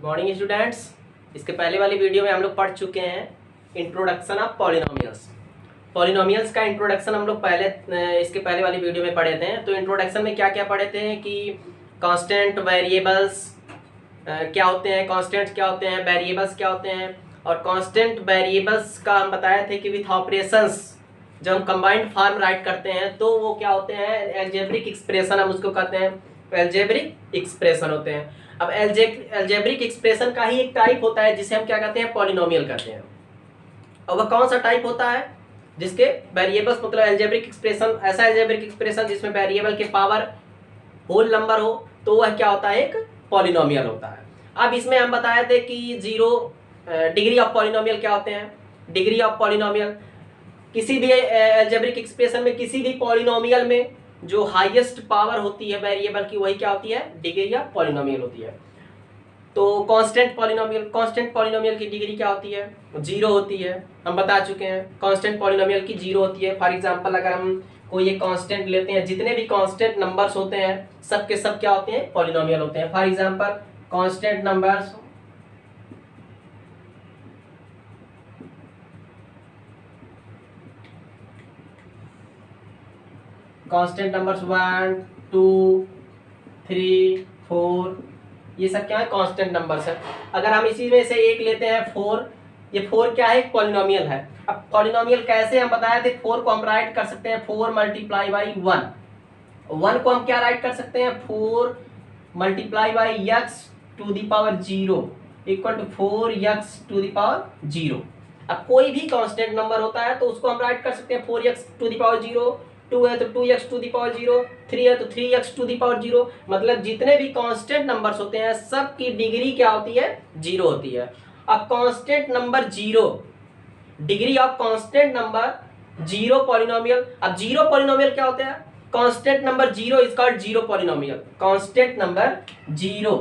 Good morning students. इसके पहले वाली वीडियो में हम लोग पढ़ चुके हैं इंट्रोडक्शन ऑफ पॉलिनोमियल्स। पॉलिनोमियल्स का इंट्रोडक्शन हम लोग इसके पहले वाली वीडियो में पढ़े थे। तो इंट्रोडक्शन में क्या क्या पढ़े थे कि कांस्टेंट वेरिएबल्स क्या होते हैं, कांस्टेंट्स क्या होते हैं, वेरिएबल्स क्या होते हैं। और कांस्टेंट वेरिएबल्स का हम बताए थे कि विथ ऑपरेशंस जब हम कंबाइंड फॉर्म राइट करते हैं तो वो क्या होते हैं, एल्जेब्रिक एक्सप्रेशन हम उसको कहते हैं, एल्जेब्रिक एक्सप्रेशन होते हैं। अब एल्जेब्रिक एक्सप्रेशन का ही एक टाइप होता है जिसे हम क्या कहते हैं, पॉलिनोमियल कहते हैं। और वह कौन सा टाइप होता है जिसके वेरिएबल्स मतलब एल्जेब्रिक एक्सप्रेशन, ऐसा एल्जेब्रिक एक्सप्रेशन जिसमें वेरिएबल के पावर होल नंबर हो, तो वह क्या होता है, एक पॉलिनोमियल होता है। अब इसमें हम बताए थे कि डिग्री ऑफ पॉलिनोमियल क्या होते हैं। डिग्री ऑफ पॉलिनोमियल किसी भी एल्जेब्रिक एक्सप्रेशन में, किसी भी पॉलिनोमियल में जो हाईएस्ट पावर होती है वेरिएबल की, वही क्या होती है, डिग्री ऑफ पॉलिनोमियल होती है। तो कांस्टेंट पॉलिनोमियल की डिग्री क्या होती है, 0 होती है। हम बता चुके हैं कांस्टेंट पॉलिनोमियल की 0 होती है। फॉर एग्जांपल अगर हम कोई एक कांस्टेंट लेते हैं, जितने भी कांस्टेंट नंबर्स होते हैं सब के सब क्या होते हैं, पॉलिनोमियल होते हैं। फॉर एग्जांपल कांस्टेंट नंबर्स 1 2 3 4, ये सब क्या है, कांस्टेंट नंबर्स है। अगर हम इसी में से एक लेते हैं 4, ये 4 क्या है, एक पॉलिनोमियल है। अब पॉलिनोमियल कैसे हम बताए थे, 4 को हम राइट कर सकते हैं 4 मल्टीप्लाई बाई 1 को हम क्या राइट कर सकते हैं, 4 multiply by x to the power 0 equal to 4x to the power 0। अब कोई भी कांस्टेंट नंबर होता है तो उसको हम राइट कर सकते हैं 4x टू द पावर 0, 2 है तो 2x टू द पावर 0, 3 है तो 3x टू द पावर 0। मतलब जितने भी कांस्टेंट नंबर्स होते हैं सब की डिग्री क्या होती है, 0 होती है। अब constant number 0, degree of constant number 0 polynomial. अब 0 पॉलिनोमियल क्या होता है, constant number 0 is called 0 polynomial. Constant number 0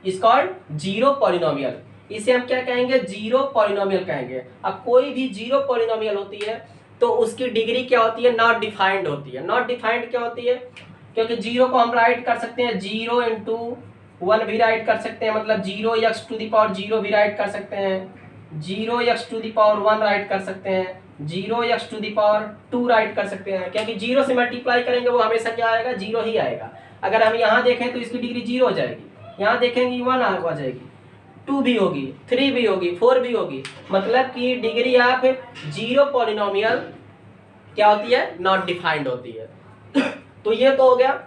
is called 0 polynomial. इसे हम क्या कहेंगे, 0 पॉलिनोमियल कहेंगे। अब कोई भी 0 पॉलिनोमियल होती है तो उसकी डिग्री क्या होती है, नॉट डिफाइंड होती है। नॉट डिफाइंड क्या होती है, क्योंकि 0 को हम राइट कर सकते हैं 0 इंटू 1 भी राइट कर सकते हैं, मतलब 0x टू द पावर 0 भी राइट कर सकते हैं, 0x to the power 1 right कर सकते हैं, 0x to the power 2 right कर सकते हैं। क्योंकि 0 से मल्टीप्लाई करेंगे वो हमेशा क्या आएगा, 0 ही आएगा। अगर हम यहाँ देखें तो इसकी डिग्री 0 हो जाएगी, यहाँ देखेंगे 1 आ जाएगी, 2 भी होगी, 3 भी होगी, 4 भी होगी। मतलब कि डिग्री ऑफ 0 पॉलिनोमियल क्या होती है, नॉट डिफाइंड होती है। तो ये तो हो गया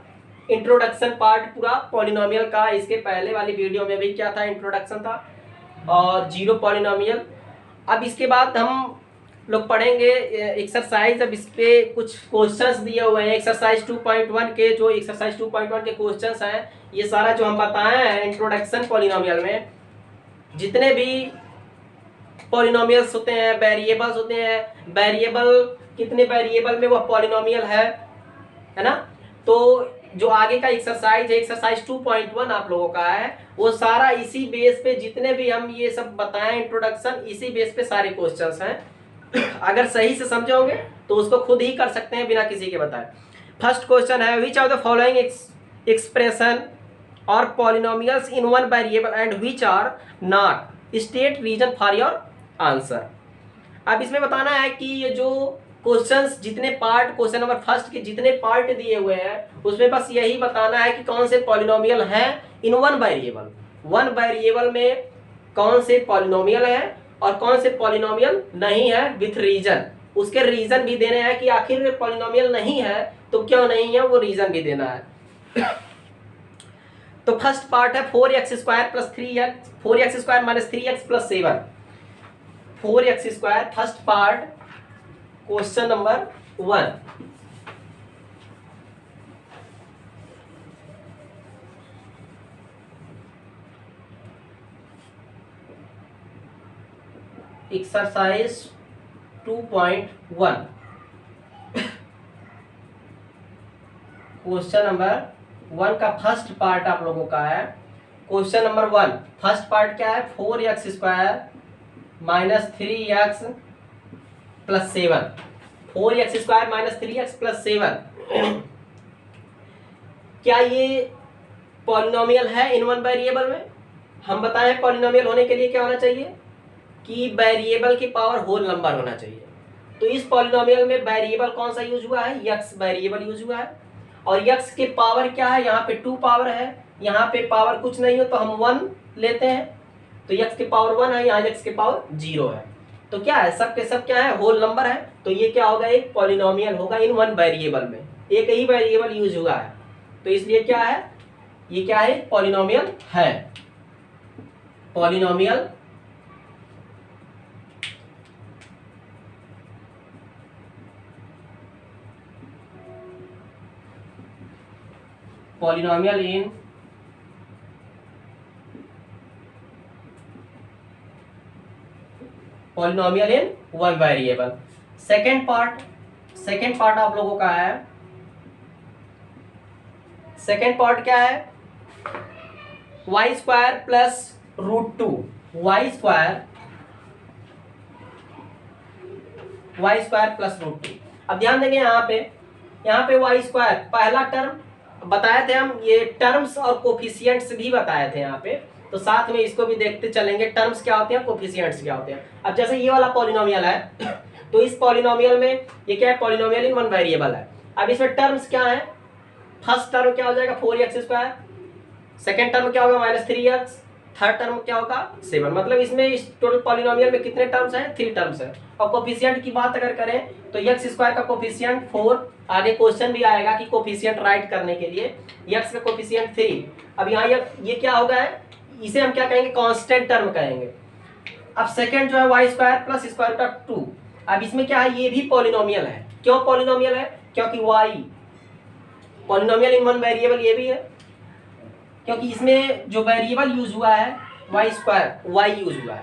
इंट्रोडक्शन पार्ट पूरा पॉलिनोमियल का। इसके पहले वाली वीडियो में भी क्या था, इंट्रोडक्शन था और 0 पॉलिनोमियल। अब इसके बाद हम लोग पढ़ेंगे एक्सरसाइज। अब इस पे कुछ क्वेश्चंस दिए हुए हैं एक्सरसाइज 2.1 के। जो एक्सरसाइज 2.1 के क्वेश्चंस हैं, ये सारा जो हम बताए हैं इंट्रोडक्शन पॉलिनोमियल में, जितने भी पॉलिनोमियल्स होते हैं, वेरिएबल्स होते हैं, वेरिएबल कितने वेरिएबल में वह पॉलिनोमियल है ना। तो जो आगे का एक्सरसाइज है, एक्सरसाइज 2.1 आप लोगों का है, वो सारा इसी बेस पे, जितने भी हम ये सब बताएं इंट्रोडक्शन, इसी बेस पे सारे क्वेश्चंस हैं। अगर सही से समझोगे तो उसको खुद ही कर सकते हैं बिना किसी के बताए। फर्स्ट क्वेश्चन है, which are the following expression और polynomials in one variable and which are not, state reason for your answer. अब इसमें बताना है कि ये जो क्वेश्चंस, जितने पार्ट, क्वेश्चन नंबर फर्स्ट के जितने पार्ट दिए हुए हैं उसमें बस यही बताना है कि कौन से पॉलिनोमियल है इन वन वेरिएबल। वन वेरिएबल में कौन से पॉलिनोमियल है और कौन से पॉलिनोमियल नहीं है, विथ रीजन। उसके रीजन भी देने हैं कि आखिर पॉलिनोमियल नहीं है तो क्यों नहीं है, वो रीजन भी देना है। तो फर्स्ट पार्ट है 4x² plus 3x, 4x² minus 3x plus 7, 4x²। First part question number 1। Exercise 2.1 question number 1 का फर्स्ट पार्ट आप लोगों का है। क्वेश्चन नंबर 1 फर्स्ट पार्ट क्या है, 4x² minus 3x plus 7, 4x² minus 3x plus 7। क्या ये पॉलिनोमियल है इन वन वेरिएबल में? हम बताएं पॉलिनोमियल होने के लिए क्या होना चाहिए कि वेरिएबल की पावर होल नंबर होना चाहिए। तो इस पॉलिनोमियल में वेरिएबल कौन सा यूज हुआ है, यक्स वेरिएबल यूज हुआ है, और यक्स के पावर क्या है, यहाँ पे 2 पावर है, यहाँ पे पावर कुछ नहीं हो तो हम 1 लेते हैं, तो यक्स के पावर 1 है, यहाँ यक्स के पावर 0 है, तो क्या है सब के सब क्या है, होल नंबर है, तो ये क्या होगा, एक पॉलिनोमियल होगा इन वन वेरिएबल में, एक ही वेरिएबल यूज हुआ है, तो इसलिए क्या है, ये क्या है, पॉलिनोमियल है। Polynomial polynomial in polynomial in one variable. Second part आप लोगों का है, सेकेंड पार्ट क्या है, y square plus √2, y square plus √2। अब ध्यान देंगे यहाँ पे वाई स्क्वायर पहला टर्म बताए थे हम, ये टर्म्स और कोफिशिएंट्स भी बताए थे यहाँ पे, तो साथ में इसको भी देखते चलेंगे, टर्म्स क्या होते हैं, कोफिशिएंट्स क्या होते हैं। अब जैसे ये वाला पॉलिनोमियल है, तो इस पॉलिनोमियल में ये क्या है, पॉलिनोमियल इन वन वेरिएबल है। अब इसमें टर्म्स क्या है, फर्स्ट टर्म क्या हो जाएगा 4x², सेकेंड टर्म क्या होगा -3x, थर्ड टर्म क्या होगा 7, मतलब इसमें इस टोटल पॉलिनोमियल में कितने टर्म्स हैं, 3 टर्म्स हैं। और कोफिशिएंट की बात अगर करें तो x² का कोफिशिएंट 4, आगे क्वेश्चन भी आएगा कि कोफिशिएंट राइट करने के लिए x का कोफिशिएंट 3। अब यहाँ ये क्या होगा, इसे हम क्या कहेंगे, कांस्टेंट टर्म कहेंगे। अब सेकंड जो है y² प्लस √2, अब इसमें क्या है, ये भी पॉलिनोमियल है। क्यों पॉलिनोमियल है, क्योंकि y polynomial in one variable ये भी है, क्योंकि इसमें जो वेरिएबल यूज हुआ है y² y यूज हुआ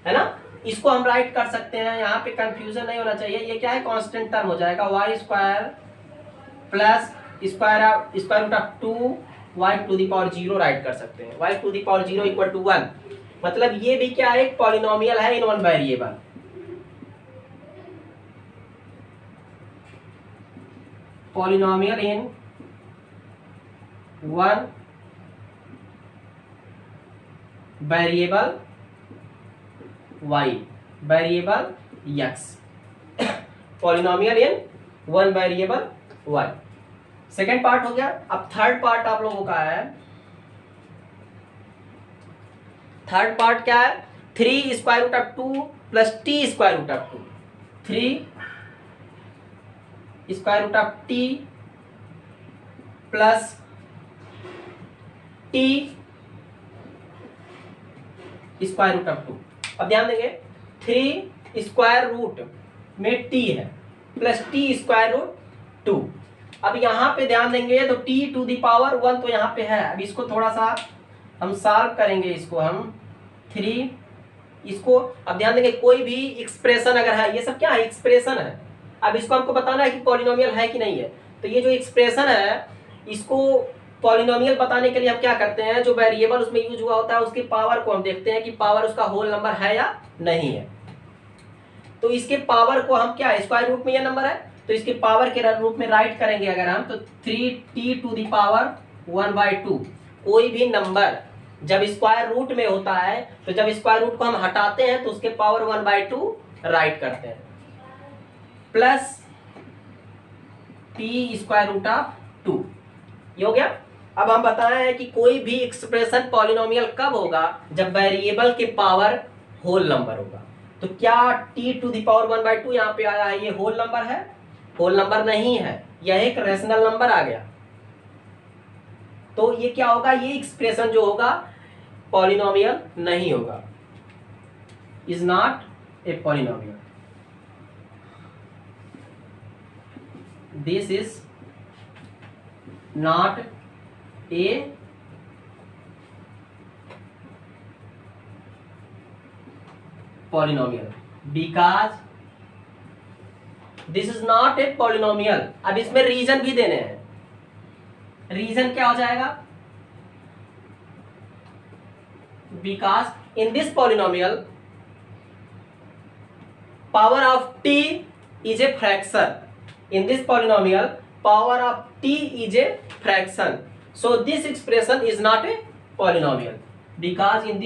है ना। इसको हम राइट कर सकते हैं, यहाँ पे कंफ्यूजन नहीं होना चाहिए, ये क्या है, कांस्टेंट टर्म हो जाएगा, y² प्लस √2 y⁴ राइट कर सकते हैं, y⁴ इक्वल टू 1, मतलब ये भी क्या है, एक पॉलिनोमियल है इन one variable. Polynomial in one variable y, variable x, polynomial in one variable y। Second part हो गया। अब थर्ड पार्ट आप लोगों का है, थर्ड पार्ट क्या है, 3√2 plus t²√2, 3√t plus t²√2। अब ध्यान देंगे 3 स्क्वायर रूट में t है प्लस t²√2। अब यहाँ पे ध्यान देंगे तो t⁴ तो यहाँ पे है। अब इसको थोड़ा सा हम सॉल्व करेंगे, इसको हम 3 इसको, अब ध्यान देंगे कोई भी एक्सप्रेशन अगर है, ये सब क्या है, एक्सप्रेशन है। अब इसको हमको बताना है कि पॉलिनोमियल है कि नहीं है, तो ये जो एक्सप्रेशन है इसको पॉलिनोमियल बताने के लिए हम क्या करते हैं, जो वेरिएबल उसमें यूज हुआ होता है उसकी पावर को हम देखते हैं कि पावर उसका होल नंबर है या नहीं है। तो इसके पावर को हम क्या, स्क्वायर रूट में यह नंबर है तो इसके पावर के रूप में राइट करेंगे अगर हम, तो 3t⁴1/2। कोई भी नंबर जब स्क्वायर रूट में होता है तो जब स्क्वायर रूट को हम हटाते हैं तो उसके पावर 1/2 राइट करते हैं, प्लस t²√2, ये हो गया। अब हम बताए हैं कि कोई भी एक्सप्रेशन पॉलिनोमियल कब होगा, जब वेरिएबल के पावर होल नंबर होगा। तो क्या t⁴1/2 यहाँ पे आया है, ये होल नंबर है, होल नंबर नहीं है, यह एक रेशनल नंबर आ गया। तो ये क्या होगा, ये एक्सप्रेशन जो होगा पॉलिनोमियल नहीं होगा, is not a polynomial, this is not A polynomial because this is not a polynomial। अब इसमें रीजन भी देने हैं, रीजन क्या हो जाएगा, because in this polynomial power of t is a fraction, in this polynomial power of t is a fraction, so this expression is not a polynomial। because in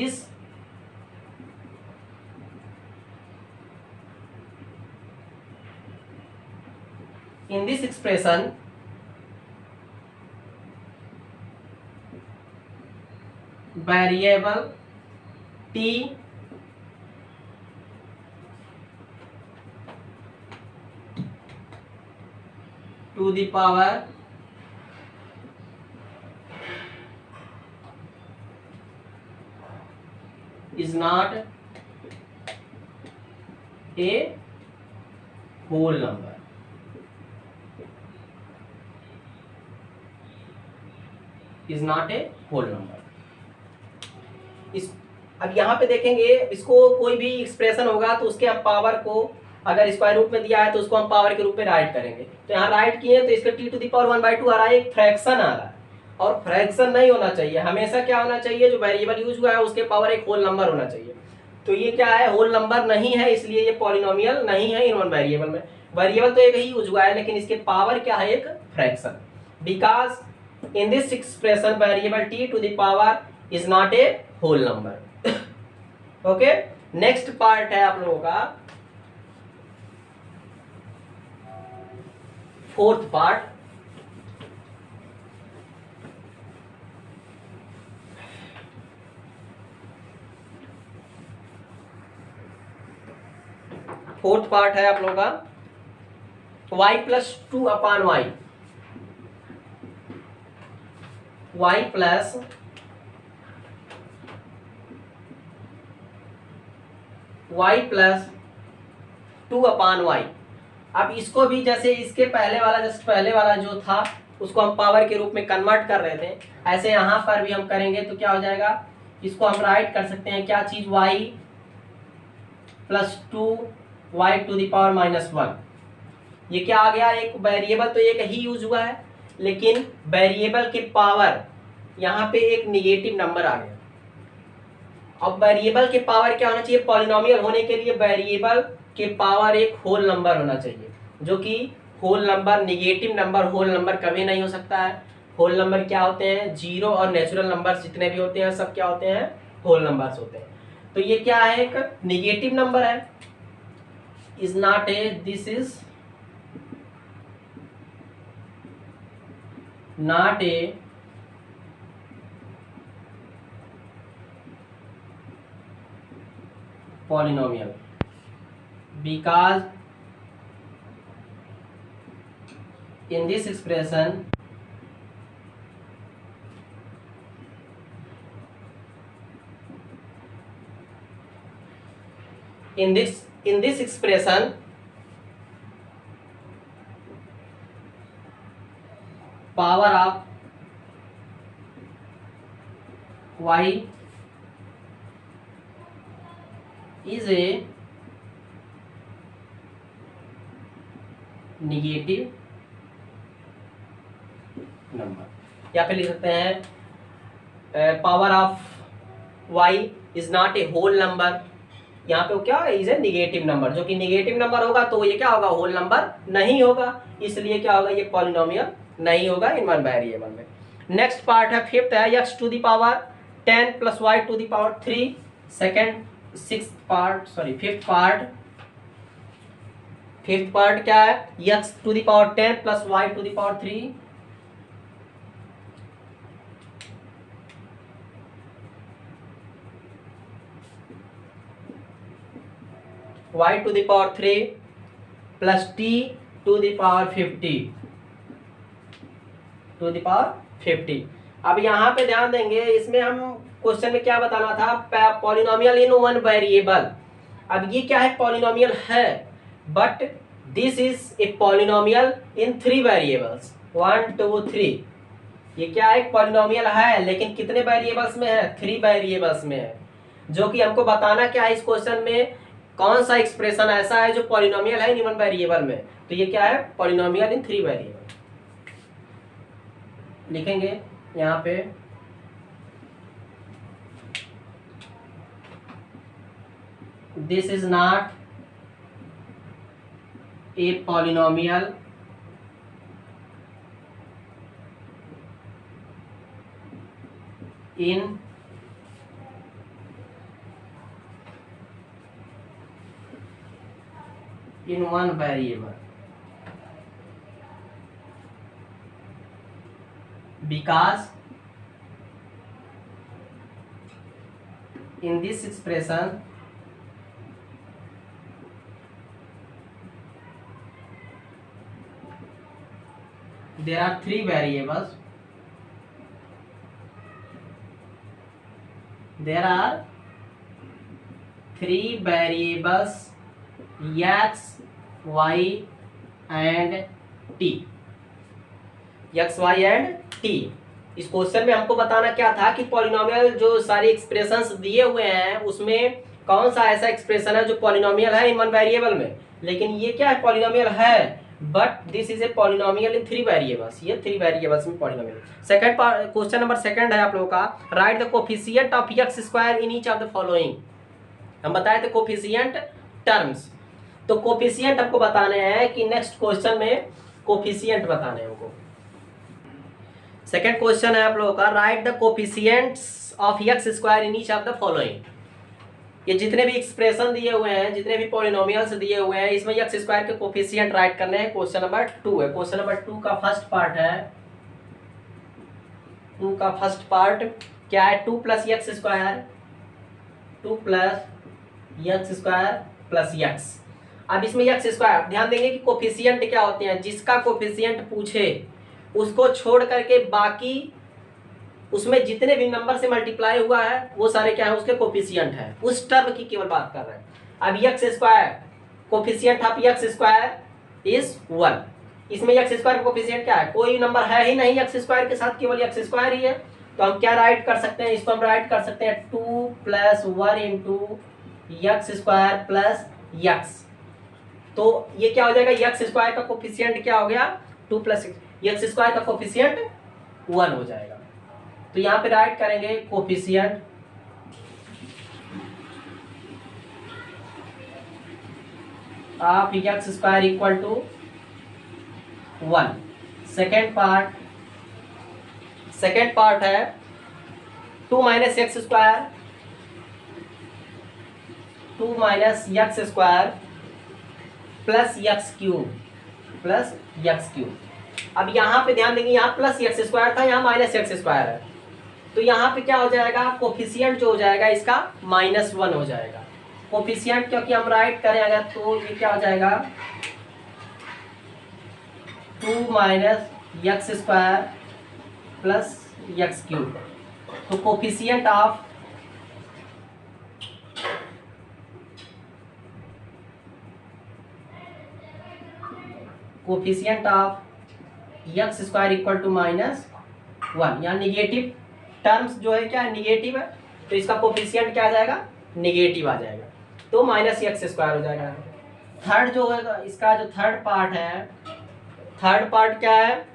this expression variable t to the power is not a whole number. Is not a whole number. इस अब यहाँ पे देखेंगे, इसको कोई भी expression होगा तो उसके हम पावर को अगर स्क्वायर रूट में दिया है तो उसको हम पावर के रूप में राइट करेंगे। तो यहाँ राइट किए तो इसका टी टू द पावर 1/2 आ रहा है, एक फ्रैक्शन आ रहा है, और फ्रैक्शन नहीं होना चाहिए, हमेशा क्या होना चाहिए, जो वेरिएबल यूज हुआ है उसके पावर एक होल नंबर होना चाहिए। तो ये क्या है, होल नंबर नहीं है, इसलिए ये पॉलिनोमियल नहीं है इन वन वेरिएबल में। वेरिएबल तो एक ही यूज हुआ है लेकिन इसके पावर क्या है, एक fraction. Because in this expression variable t to the power is not a whole number. Okay, next part है आप लोगों का फोर्थ पार्ट। फोर्थ पार्ट है आप लोगों का y plus 2 upon y, y plus two upon y। अब इसको भी जैसे इसके पहले वाला जो था उसको हम पावर के रूप में कन्वर्ट कर रहे थे, ऐसे यहाँ पर भी हम करेंगे तो क्या हो जाएगा, इसको हम राइट कर सकते हैं क्या चीज, y plus 2 y to the power -1। ये क्या आ गया, एक वेरिएबल तो एक ही यूज हुआ है लेकिन वेरिएबल के पावर यहाँ पे एक निगेटिव नंबर आ गया। अब वेरिएबल के पावर क्या होना चाहिए, पॉलिनोमियल होने के लिए वेरिएबल के पावर एक होल नंबर होना चाहिए, जो कि whole number, negative number whole number कभी नहीं हो सकता है। होल नंबर क्या होते हैं, जीरो और नेचुरल नंबर जितने भी होते हैं सब क्या होते हैं, होल नंबर्स होते हैं। तो ये क्या है, एक निगेटिव नंबर है, is not A, this is not A polynomial because in this expression in this expression power of y is a negative number, या फिर लिख सकते हैं power of y is not a whole number. यहाँ पे क्या है, इज ए निगेटिव नंबर, जो कि निगेटिव नंबर होगा तो ये क्या होगा, होल नंबर नहीं होगा, इसलिए क्या होगा, ये पॉलिनोमियल नहीं होगा इन वन वेरिएबल में। नेक्स्ट पार्ट है फिफ्थ है, x to the power 10 plus y to the power 3। Fifth part क्या है, x to the power 10 plus y to the power 3 y to the power 3 plus t to the power 50 to the power 50। अब यहाँ पे ध्यान देंगे, इसमें हम question में क्या बताना था, पॉलिनोमियल इन वन वेरिएबल। अब ये क्या है, पॉलिनोमियल है, but this is a polynomial in 3 variables, 1 2 3। ये क्या है, पॉलिनोमियल है लेकिन कितने वेरिएबल्स में है, 3 वेरिएबल्स में है। जो कि हमको बताना क्या है, इस क्वेश्चन में कौन सा एक्सप्रेशन ऐसा है जो पॉलिनोमियल है इन वन वेरिएबल में। तो ये क्या है, पॉलिनोमियल इन 3 वेरिएबल। लिखेंगे यहाँ पे this is not a polynomial in in one variable because in this expression there are three variables. There are three variables x, y and t. x, y and t. इस question में हमको बताना क्या था कि पॉलिनोमियल जो सारे expressions दिए हुए हैं उसमें कौन सा ऐसा एक्सप्रेशन है जो पॉलिनोमियल है इन वन वेरिएबल में, लेकिन ये क्या है, पॉलिनोमियल है but this is a polynomial in three variables, ये थ्री वेरिएबल्स में polynomial. Second question number second है आप लोगों का, right the coefficient of x square in each of the following. हम बताए थे कोफिशिएंट टर्म्स, तो कोफिशिएंट हमको बताने हैं कि नेक्स्ट क्वेश्चन में कोफिशिएंट बताने हैं हमको। सेकंड क्वेश्चन है आप लोगों का, right the coefficients of x square in each of the following. ये जितने भी एक्सप्रेशन दिए हुए हैं, जितने भी पॉलिनोमियल्स दिए हुए हैं, इसमें एक्स स्क्वायर के कोफिशिएंट राइट करने हैं। क्वेश्चन नंबर 2 है। क्वेश्चन नंबर 2 का फर्स्ट पार्ट है, 2 का फर्स्ट पार्ट क्या है, 2 plus x square, 2 plus x square plus x. अब इसमें एक्स स्क्वायर ध्यान देंगे कि कोफिशिएंट क्या होते हैं, जिसका कोफिशिएंट पूछे उसको छोड़ करके बाकी उसमें जितने भी नंबर से मल्टीप्लाई हुआ है वो सारे क्या है, उसके कोफिशिएंट है, उस टर्म की केवल बात कर रहे हैं। अब x square coefficient of x square is 1, इसमें एक्स स्क्वायर कोफिशिएंट क्या है, कोई नंबर है ही नहीं एक्स स्क्वायर के साथ, केवल एक्स स्क्वायर ही है। तो हम क्या राइट कर सकते हैं, इसको हम राइट कर सकते हैं 2 plus 1 into x square plus x. तो ये क्या हो जाएगा, एक्स स्क्वायर का कोफिशिएंट क्या हो गया 2 प्लस एक्स स्क्वायर का कोफिशिएंट 1 हो जाएगा। तो यहाँ पे राइट करेंगे coefficient of x square equal to 1। Second part है 2 minus x square, 2 minus x square plus x cube. अब यहाँ पे ध्यान देंगे, यहाँ प्लस एक्स स्क्वायर था, यहाँ माइनस एक्स स्क्वायर है, तो यहाँ पे क्या हो जाएगा, कोफिशिएंट जो हो जाएगा इसका -1 हो जाएगा। कोफिशिएंट क्योंकि हम राइट करें अगर, तो ये क्या हो जाएगा 2 minus x square plus x cube. तो coefficient of x square equal to -1, यहाँ निगेटिव टर्म्स जो है क्या निगेटिव है, तो इसका कोफिशिएंट क्या आ जाएगा, निगेटिव आ जाएगा, तो माइनस एक्स स्क्वायर हो जाएगा। थर्ड जो है इसका जो थर्ड पार्ट क्या है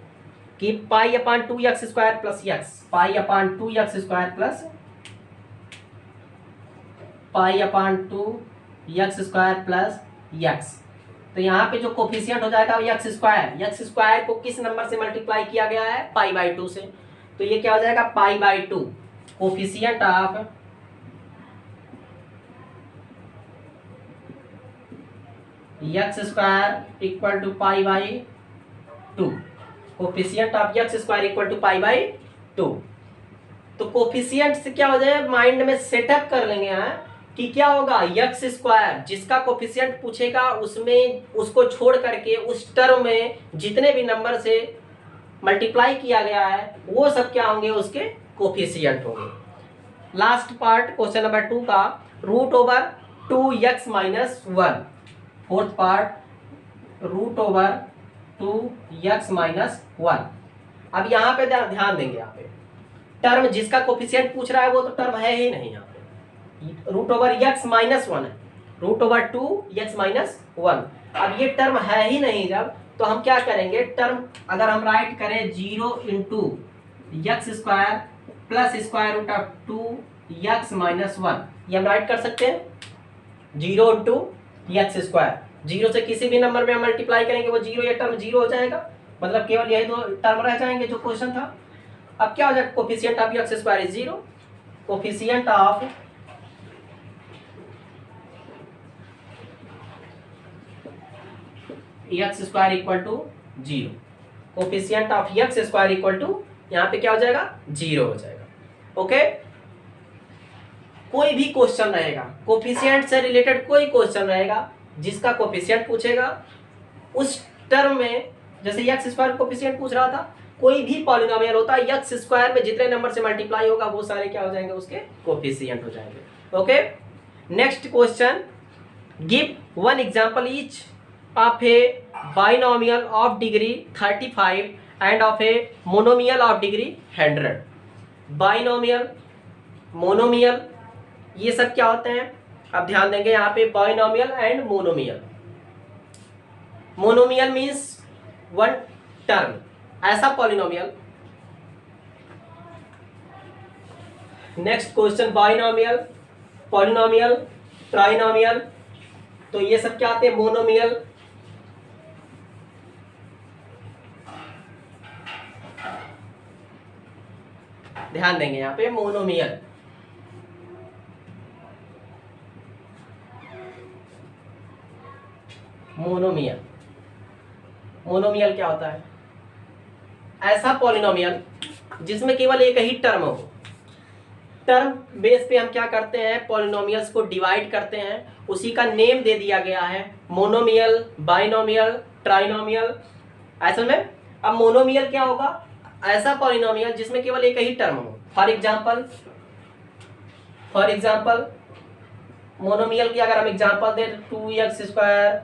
कि pi upon 2x square plus x, pi upon 2x square plus pi upon 2x square plus x. तो यहाँ पे जो कोफिशिएंट हो जाएगा एक्स स्क्वायर को किस नंबर से मल्टीप्लाई किया गया है, पाई/2 से, तो ये क्या हो जाएगा पाई/2। Coefficient of x square equal to पाई/2, coefficient of x square equal to पाई/2। तो कोफिशिएंट से क्या हो जाए, माइंड में सेटअप कर लेंगे यहाँ कि क्या होगा, एक्स स्क्वायर जिसका कोफिशिएंट पूछेगा उसमें उसको छोड़ करके उस टर्म में जितने भी नंबर से मल्टीप्लाई किया गया है वो सब क्या होंगे, उसके कोफिशिएंट होंगे। लास्ट पार्ट क्वेश्चन नंबर 2 का, √2x - 1। Fourth part √2x - 1। अब यहाँ पे ध्यान देंगे, यहाँ पे टर्म जिसका कोफिशिएंट पूछ रहा है वो तो टर्म है ही नहीं, यहाँ पे √x - 1 है, √2x - 1। अब ये टर्म है ही नहीं जब, तो हम क्या करेंगे, टर्म अगर हम राइट करें 0 into x square plus square root of 2x - 1, ये हम राइट कर सकते हैं 0 इंटू एक्स स्क्वायर, 0 से किसी भी नंबर में हम मल्टीप्लाई करेंगे वो 0, ये टर्म 0 हो जाएगा, मतलब केवल यही दो टर्म रह जाएंगे जो क्वेश्चन था। अब क्या हो जाएगा, coefficient of x square is 0, coefficient of x square equal to 0, coefficient of x square equal to यहाँ पे क्या हो जाएगा 0 हो जाएगा। ओके, कोई भी क्वेश्चन रहेगा कोफिशिएंट से रिलेटेड, कोई क्वेश्चन रहेगा जिसका कोफिशिएंट पूछेगा उस टर्म में, जैसे एक्स स्क्वायर कोफिशिएंट पूछ रहा था, कोई भी पॉलिनोमियल होता है एक्स स्क्वायर में जितने नंबर से मल्टीप्लाई होगा वो सारे क्या हो जाएंगे, उसके कोफिशिएंट हो जाएंगे। Okay, next question, give one example each of A binomial of degree 35 end of a monomial of degree 100। Binomial, monomial, ये सब क्या होते हैं, अब ध्यान देंगे यहाँ पे, binomial and monomial. Monomial means one term, ऐसा polynomial. Next question, binomial, polynomial, trinomial, तो ये सब क्या आते हैं, मोनोमियल। ध्यान देंगे यहाँ पे, मोनोमियल। मोनोमियल, मोनोमियल क्या होता है, ऐसा पॉलिनोमियल जिसमें केवल एक ही टर्म हो। टर्म बेस पे हम क्या करते हैं, पॉलिनोमियल्स को डिवाइड करते हैं, उसी का नेम दे दिया गया है मोनोमियल, बाइनोमियल, ट्राइनोमियल। ऐसे में अब मोनोमियल क्या होगा, ऐसा पॉलिनोमियल जिसमें केवल एक ही टर्म हो। फॉर एग्जाम्पल मोनोमियल की अगर हम एग्जाम्पल दें, 2x स्क्वायर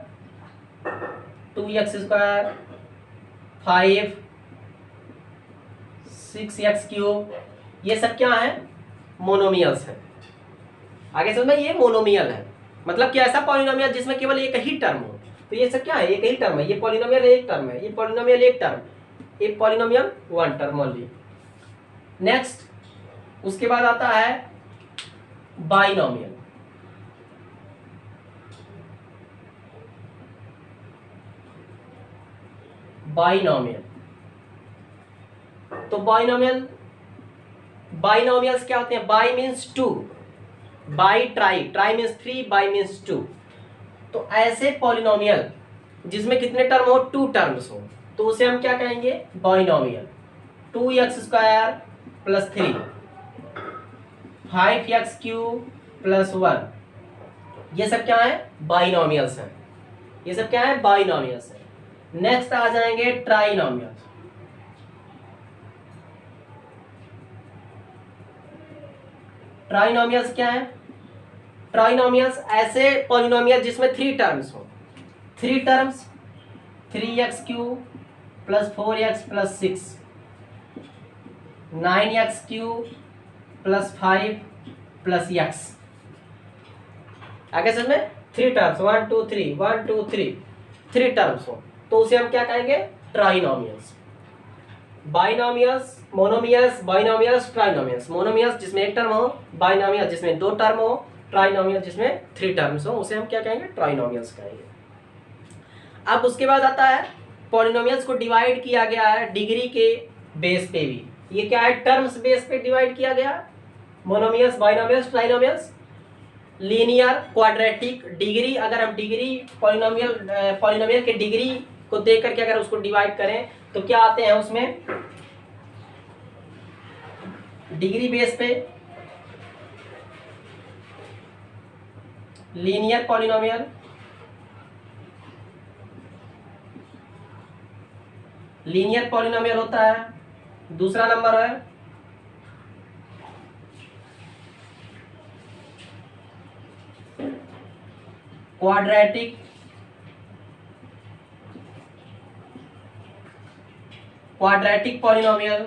5 6x क्यूब, ये सब क्या है, मोनोमियल्स है। आगे समझ में, ये मोनोमियल है, मतलब कि ऐसा पॉलिनोमियल जिसमें केवल एक ही टर्म हो। तो ये सब क्या है, एक ही टर्म है, ये पॉलिनोमियल एक टर्म है, ये पॉलिनोमियल एक टर्म, एक polynomial one term only. Next, उसके बाद आता है बाइनोमियल। बाइनोमियल, तो बाइनोमियल्स क्या होते हैं, bi means two, bi tri, tri means 3, bi means 2। तो ऐसे पॉलिनोमियल जिसमें कितने टर्म हो, 2 टर्म्स हो, तो उसे हम क्या कहेंगे, binomial. 2x square plus 3, 5x cube plus 1, ये सब क्या है, बाइनोमियल्स हैं, ये सब क्या है, बाइनोमियल्स है। नेक्स्ट आ जाएंगे ट्राइनोमियल। ट्राइनोमियल्स क्या है, ट्राइनोमियल्स ऐसे पॉलिनोमियल जिसमें 3 टर्म्स हो। 3 terms, 3x cube plus 4x plus 6, 9x cube plus 5 plus x। आगे समझ में, 3 टर्म्स, 1 2 3 1 2 3, 3 टर्म्स हो, तो उसे हम क्या कहेंगे, trinomials. Binomials, monomials, binomials, trinomials. Monomials जिसमें एक टर्म हो, बाइनोमियल जिसमें 2 टर्म हो, ट्राइनोमियल जिसमें 3 टर्म्स हो, उसे हम क्या कहेंगे, ट्राइनोमियल्स कहेंगे। अब उसके बाद आता है, पॉलिनोमियल्स को डिवाइड किया गया है डिग्री के बेस पे भी। ये क्या है, टर्म्स बेस पे डिवाइड किया गया, monomials, binomials, trinomials. Linear, quadratic, degree, अगर हम डिग्री पॉलिनोमियल के डिग्री को देख करके अगर उसको डिवाइड करें तो क्या आते हैं उसमें, डिग्री बेस पे लीनियर पॉलिनोमियल, लीनियर पॉलिनोमियल होता है। दूसरा नंबर है quadratic, quadratic polynomial.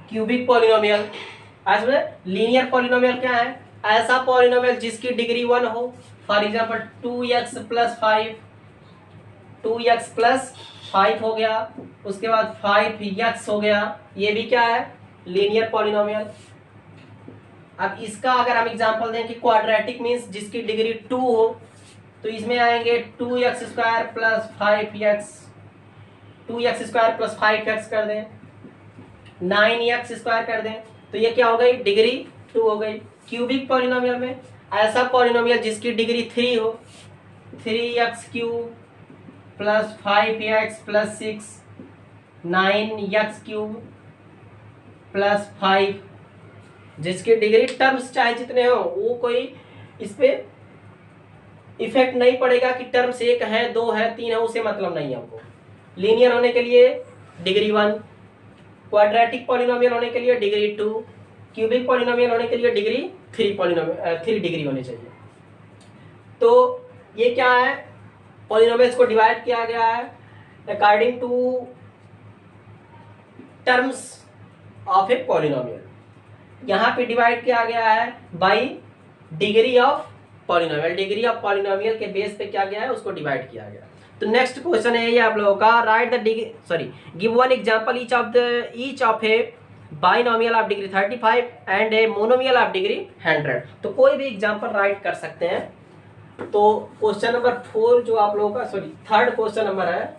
Cubic polynomial. आज में लीनियर पॉलिनोमियल क्या है, ऐसा पॉलिनोमियल जिसकी डिग्री 1 हो। For example 2x plus 5, 2x plus 5 हो गया, उसके बाद 5x हो गया, ये भी क्या है, लीनियर पॉलिनोमियल। अब इसका अगर हम एग्जांपल दें कि क्वाड्रेटिक मीन्स जिसकी डिग्री 2 हो, तो इसमें आएंगे 2x square plus 5x, 2x square plus 5x कर दें, 9x स्क्वायर कर दें, तो ये क्या हो गई, डिग्री 2 हो गई। क्यूबिक पॉलिनोमियल में ऐसा पॉलिनोमियल जिसकी डिग्री 3 हो, 3x³ plus 5x plus 6, 9x³ plus 5, जिसकी डिग्री टर्म्स चाहे जितने हो, वो कोई इस पे इफेक्ट नहीं पड़ेगा कि टर्म्स 1 है 2 है 3 है, उसे मतलब नहीं है हमको। लीनियर होने के लिए डिग्री 1, क्वाड्रेटिक पॉलिनोमियल होने के लिए डिग्री 2, क्यूबिक पॉलिनोमियल होने के लिए डिग्री 3 डिग्री होनी चाहिए। तो ये क्या है, पॉलिनोमियल्स को डिवाइड किया गया है according to terms of a polynomial. यहाँ पे डिवाइड किया गया है by degree of polynomial, degree of polynomial के बेस पे क्या गया है, उसको डिवाइड किया गया। तो नेक्स्ट क्वेश्चन है ये आप लोगों का, right the degree, sorry, give one example each of A binomial of degree 35 and a monomial of degree 100। तो कोई भी एग्जांपल राइट कर सकते हैं। तो क्वेश्चन नंबर 4 जो आप लोगों का, सॉरी थर्ड क्वेश्चन नंबर है,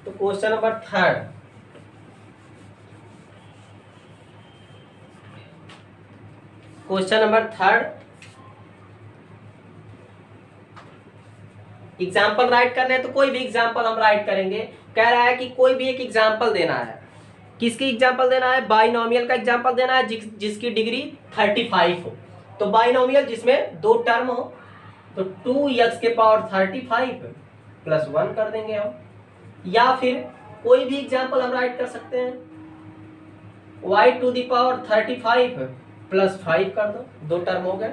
तो question number third, question number third, example right करने हैं तो कोई भी एग्जाम्पल हम राइट करेंगे। कह रहा है कि कोई भी एक एग्जाम्पल देना है, किसकी एग्जाम्पल देना है, बाइनोमियल का एग्जाम्पल देना है जिसकी डिग्री 35 हो। तो बाइनोमियल जिसमें 2 टर्म हो, तो 2x⁻35 प्लस 1 कर देंगे हम, या फिर कोई भी एग्जाम्पल हम राइट कर सकते हैं, y⁵ प्लस 5 कर दो, 2 टर्म हो गए।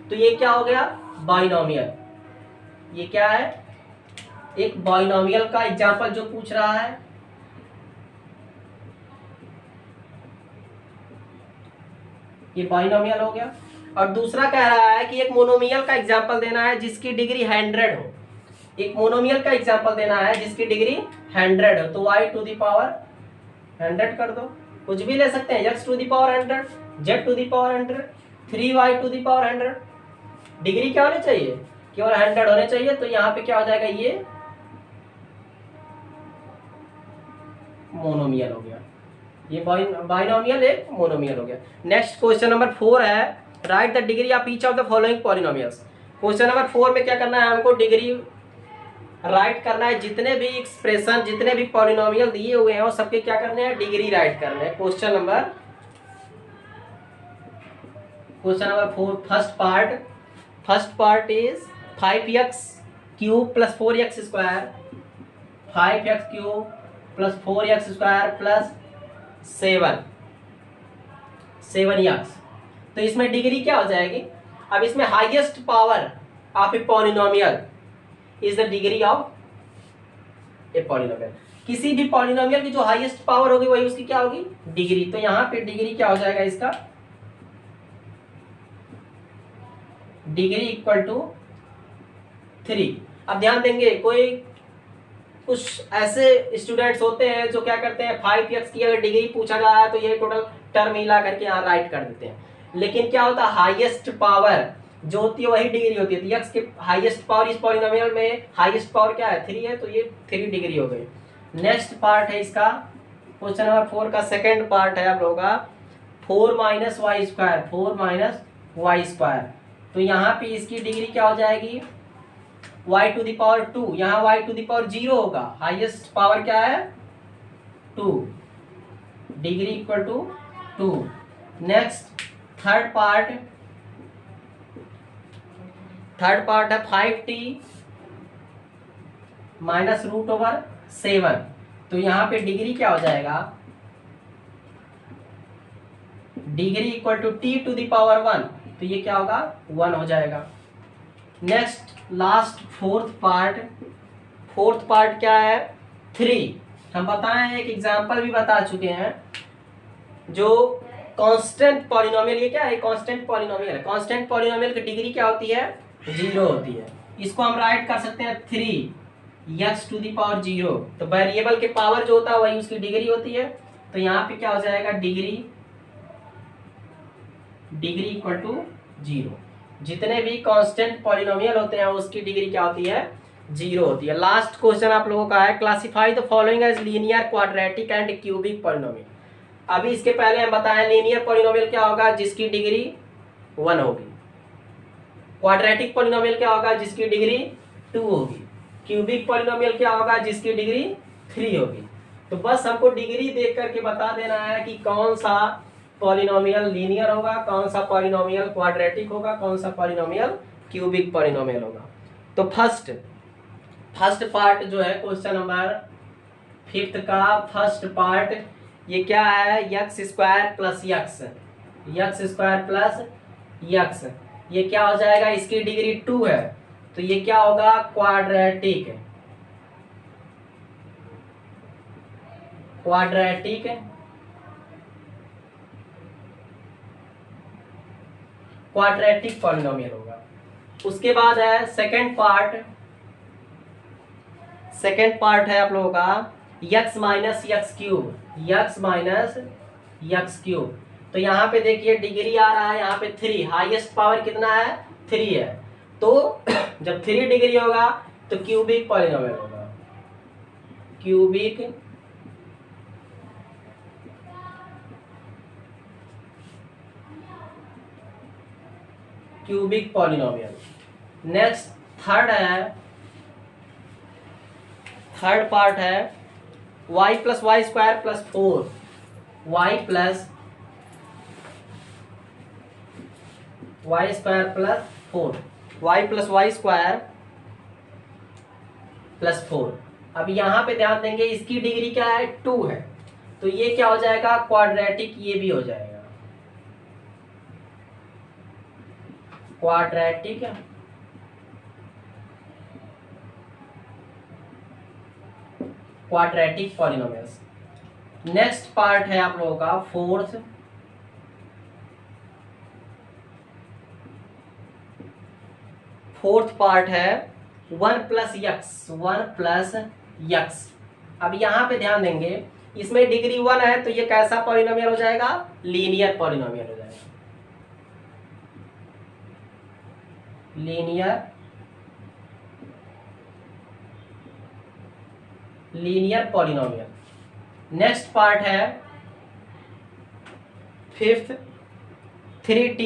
तो ये क्या हो गया, बाइनोमियल। ये क्या है, एक बाइनोमियल का एग्जाम्पल जो पूछ रहा है। ये बाइनोमियल हो गया। और दूसरा कह रहा है कि एक मोनोमियल का एग्जाम्पल देना है जिसकी डिग्री 100 हो। एक मोनोमियल का एग्जाम्पल देना है जिसकी डिग्री 100 हो, तो y⁻100 कर दो, कुछ भी ले सकते हैं, x⁻100, z⁻100, 3y⁻100। डिग्री क्या होनी चाहिए, केवल 100 होने चाहिए। तो यहाँ पे क्या हो जाएगा, ये मोनोमियल हो गया, ये बाइनोमियल एक मोनोमियल हो गया। नेक्स्ट क्वेश्चन नंबर 4 है, right the degree of each of the following polynomials. Question number 4 में क्या करना है, हमको डिग्री राइट करना है, जितने भी एक्सप्रेशन, जितने भी पॉलिनोमियल दिए हुए हैं वो सबके क्या करने हैं, डिग्री राइट करने हैं। Question number 4, first part is 5x³ plus 4x² 5x³ plus 4x² plus 7x। तो इसमें डिग्री क्या हो जाएगी, अब इसमें highest power of a polynomial is the degree of a polynomial. किसी भी पॉलिनोमियल की जो हाईएस्ट पावर होगी वही उसकी क्या होगी, डिग्री। तो यहाँ पे डिग्री क्या हो जाएगा इसका, डिग्री इक्वल टू 3। अब ध्यान देंगे, कोई कुछ ऐसे स्टूडेंट्स होते हैं जो क्या करते हैं, 5x की अगर डिग्री पूछा जा रहा है तो ये टोटल टर्म मिला करके यहाँ राइट कर देते हैं। लेकिन क्या होता है, हाईएस्ट पावर जो होती है वही डिग्री होती है। तो x के हाईएस्ट पावर इस पॉलिनोमियल में हाईएस्ट पावर क्या है, 3 है, तो ये 3 डिग्री हो गई। नेक्स्ट पार्ट है इसका, क्वेश्चन नंबर 4 का सेकेंड पार्ट है आप लोगों का, 4 - y²। तो यहाँ पे इसकी डिग्री क्या हो जाएगी, y⁻2। यहाँ y⁻0 होगा, हाईएस्ट पावर क्या है 2, degree equal to 2। Next third part है 5t माइनस √7। तो यहाँ पे डिग्री क्या हो जाएगा, डिग्री इक्वल टू t⁻1। तो ये क्या होगा, 1 हो जाएगा। नेक्स्ट लास्ट फोर्थ पार्ट क्या है, 3। हम बताएं, एक एग्जांपल भी बता चुके हैं, जो कांस्टेंट पॉलिनोमियल, ये क्या है, कांस्टेंट पॉलिनोमियल है। कांस्टेंट पॉलिनोमियल की डिग्री क्या होती है, 0 होती है। इसको हम राइट कर सकते हैं 3x⁻0। तो वेरिएबल के पावर जो होता है वही उसकी डिग्री होती है। तो यहाँ पे क्या हो जाएगा, डिग्री इक्वल टू 0। जितने भी कांस्टेंट पॉलिनोमियल होते हैं उसकी डिग्री क्या होती है, 0 होती है। लास्ट क्वेश्चन आप लोगों का है, classify the following as linear, quadratic and cubic polynomial. अभी इसके पहले हम बताएं लीनियर पॉलिनोमियल क्या होगा जिसकी डिग्री 1 होगी, क्वाड्रेटिक पॉलिनोमियल क्या होगा जिसकी डिग्री 2 होगी, क्यूबिक पॉलिनोमियल क्या होगा जिसकी डिग्री 3 होगी। तो बस हमको डिग्री देख करके बता देना है कि कौन सा पॉलिनोमियल लीनियर होगा, कौन सा पॉलिनोमियल क्वाड्रेटिक होगा, कौन सा पॉलिनोमियल क्यूबिक पॉलिनोमियल होगा। तो फर्स्ट पार्ट जो है क्वेश्चन नंबर 5 का फर्स्ट पार्ट ये क्या है, यक्स स्क्वायर प्लस यक्स, ये क्या हो जाएगा, इसकी डिग्री 2 है तो ये क्या होगा, क्वाड्रेटिक पॉलिनोमियल होगा। उसके बाद है सेकंड पार्ट है आप लोगों का यक्स माइनस यक्स क्यूब। तो यहाँ पे देखिए डिग्री आ रहा है यहाँ पे 3, हाईएस्ट पावर कितना है 3 है, तो जब 3 डिग्री होगा तो क्यूबिक पॉलिनोमियल होगा, cubic polynomial. Next third part है y plus y square plus 4, y plus y square plus 4। अब यहाँ पे ध्यान देंगे इसकी डिग्री क्या है 2 है, तो ये क्या हो जाएगा क्वाड्रेटिक, ये भी हो जाएगा क्वाड्रेटिक पॉलिनोमियल्स। नेक्स्ट पार्ट है आप लोगों का फोर्थ पार्ट है 1 प्लस यक्स। अब यहाँ पे ध्यान देंगे इसमें डिग्री 1 है तो ये कैसा पॉलिनोमियल हो जाएगा, लीनियर पॉलिनोमियल हो जाएगा, लीनियर पॉलिनोमियल। नेक्स्ट पार्ट है 5th 3t,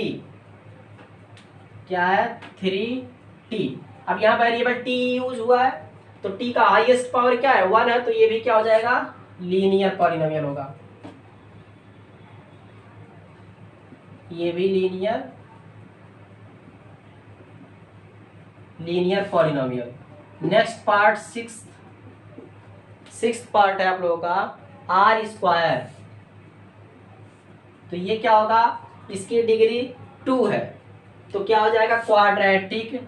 क्या है 3t। अब यहाँ वेरिएबल t यूज हुआ है तो t का हाईएस्ट पावर क्या है 1 है, तो ये भी क्या हो जाएगा लीनियर पॉलिनोमियल होगा, ये भी linear polynomial. Next part sixth part है आप लोगों का आर स्क्वायर, तो ये क्या होगा, इसकी डिग्री 2 है तो क्या हो जाएगा quadratic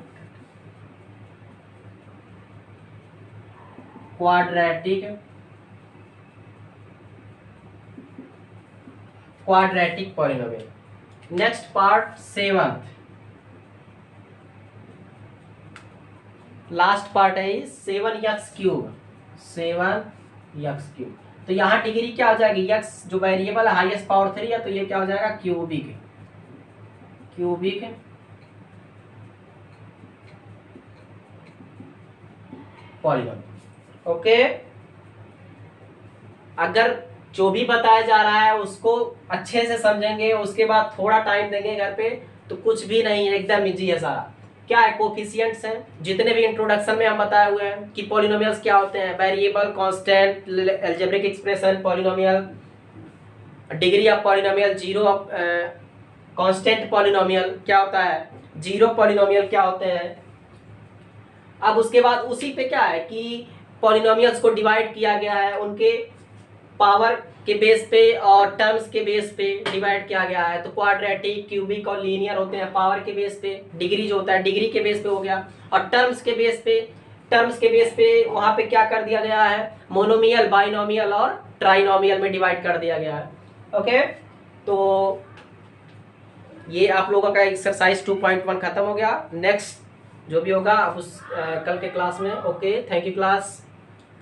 polynomial. Next part 7th last part है 7x क्यूब। तो यहाँ डिग्री क्या हो जाएगी, x जो वेरिएबल है हाईएस्ट पावर 3 है तो ये क्या हो जाएगा क्यूबिक पॉलिनोमियल। ओके, अगर जो भी बताया जा रहा है उसको अच्छे से समझेंगे, उसके बाद थोड़ा टाइम देंगे घर पे, तो कुछ भी नहीं है, एकदम इजी है सारा। क्या है, कोफिशिएंट्स हैं, जितने भी इंट्रोडक्शन में हम बताए हुए हैं कि पॉलिनोमियल्स क्या होते हैं, variable, constant, algebraic expression, polynomial, degree of polynomial, zero of constant polynomial क्या होता है, जीरो पॉलिनोमियल क्या होते हैं। अब उसके बाद उसी पे क्या है कि पॉलिनोमियल्स को डिवाइड किया गया है, उनके पावर के बेस पे और टर्म्स के बेस पे डिवाइड किया गया है। तो क्वाड्रेटिक, क्यूबिक और लीनियर होते हैं पावर के बेस पे, डिग्री जो होता है डिग्री के बेस पे हो गया, और टर्म्स के बेस पे वहाँ पे क्या कर दिया गया है, मोनोमियल, बाइनोमियल और ट्राइनोमियल में डिवाइड कर दिया गया है। ओके, तो ये आप लोगों का एक्सरसाइज 2.1 खत्म हो गया। नेक्स्ट जो भी होगा आप उस कल के क्लास में। Okay, thank you class.